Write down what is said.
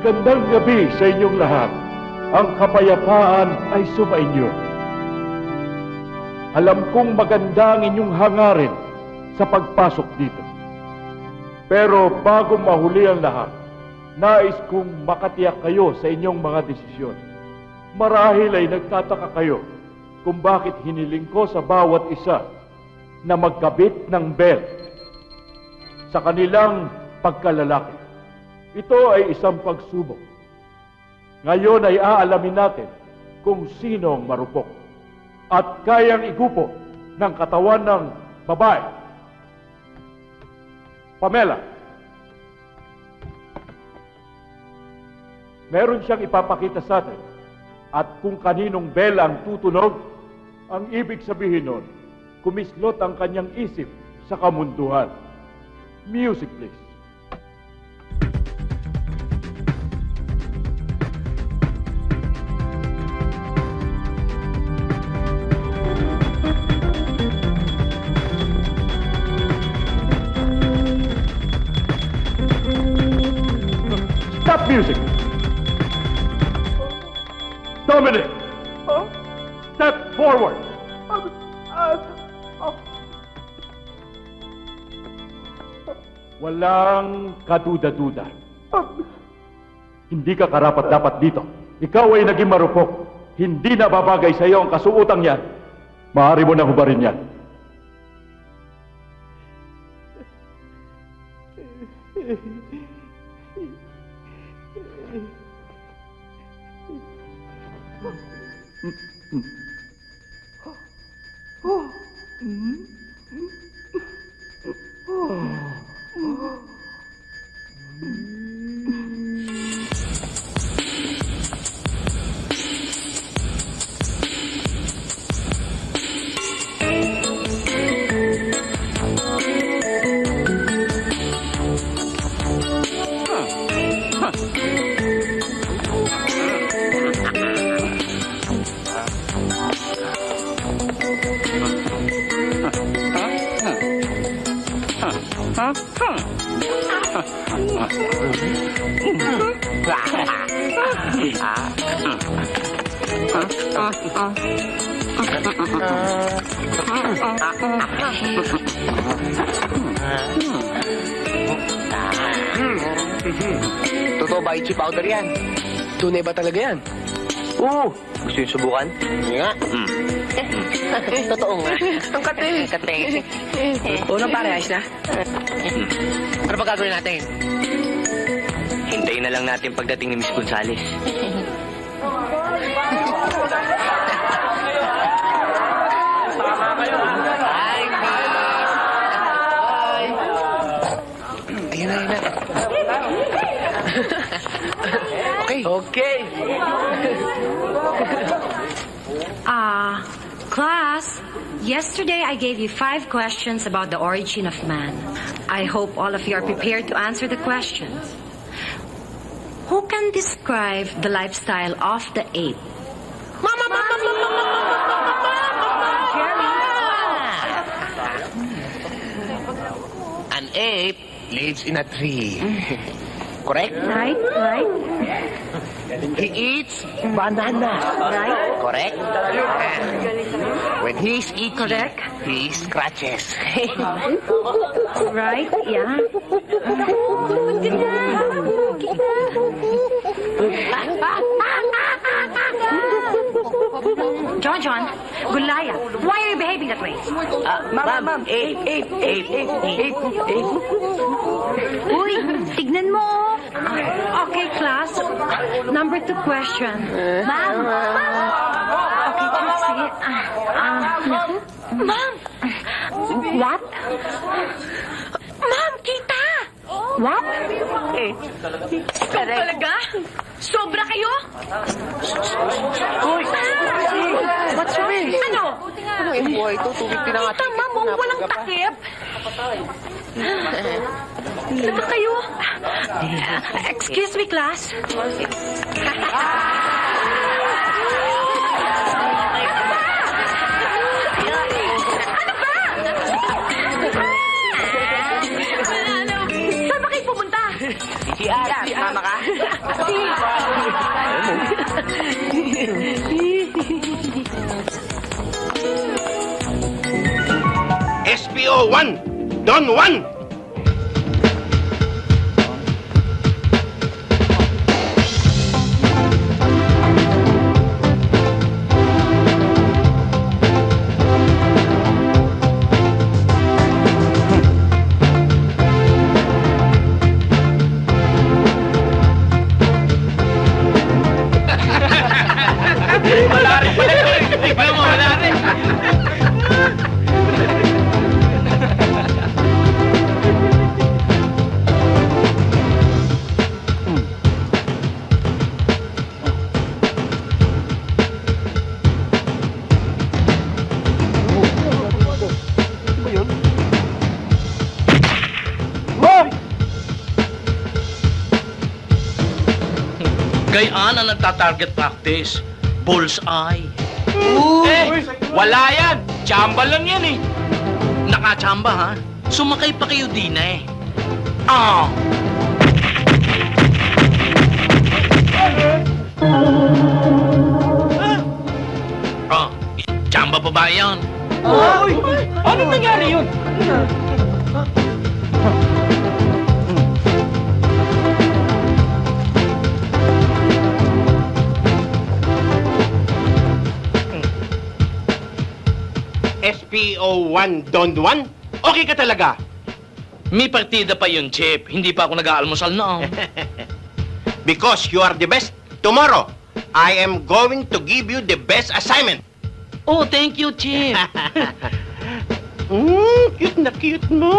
Magandang gabi sa inyong lahat. Ang kapayapaan ay sumainyo. Alam kong maganda ang inyong hangarin sa pagpasok dito. Pero bago mahuli ang lahat, nais kong makatiyak kayo sa inyong mga desisyon. Marahil ay nagtataka kayo kung bakit hiniling ko sa bawat isa na magkabit ng bell sa kanilang pagkalalaki. Ito ay isang pagsubok. Ngayon ay aalamin natin kung sino ang marupok at kayang igupo ng katawan ng babae. Pamela, meron siyang ipapakita sa atin at kung kaninong bell ang tutunog, ang ibig sabihin nun, kumislot ang kanyang isip sa kamunduhan. Music, please. Stop music! Dominic! Step forward! Walang kaduda-duda. Hindi ka karapat-dapat dito. Ikaw ay naging marupok. Hindi na babagay sa iyo ang kasuotang yan. Maaari mo na hubarin yan. Totoo ba itchy powder yan? Tunay ba talaga yan? Oo. Gusto yung subukan? Nga. Totoo nga. Ang kate. Kate. Unang pare, ayos na? Ano ba gagawin natin? Hintayin na lang natin pagdating ni Miss Gonzales. Ayan na, ayan na. Okay. Class, yesterday I gave you 5 questions about the origin of man. I hope all of you are prepared to answer the questions. Who can describe the lifestyle of the ape? An ape lives in a tree. Correct? Right. He eats bananas. Right. Correct? When he's eating, Correct. he scratches. Right, yeah. John, Goliath, why are you behaving that way? Ma'am, ape. Uy, tignan mo. Okay, class. Number 2 question. Ma'am. Okay, sige. Ma'am. What? Ma'am, kita. What? Talaga? Sobra kayo? Uy! What's wrong? Ano? Ano yung buhay ito? Tubig pinangatin. Kita, ma'am, walang takip. Ano ba kayo? Excuse me, class. Ano ba? Saan ba kayo pumunta? CR, mama ka? SPO 1, Don 1. Gayaan ang nagta-target practice. Bullseye. Wala yan! Chamba lang yan eh! Nakachamba, ha? Sumakay pa kayo din eh. Ah! Oh, chamba pa ba yan? Anong nangyari yun? SPO 1, Don 1? Okay ka talaga? May partida pa yun, Chip. Hindi pa ako nag-aalmusal noon. Because you are the best. Tomorrow, I am going to give you the best assignment. Oh, thank you, Chip. Cute na cute mo.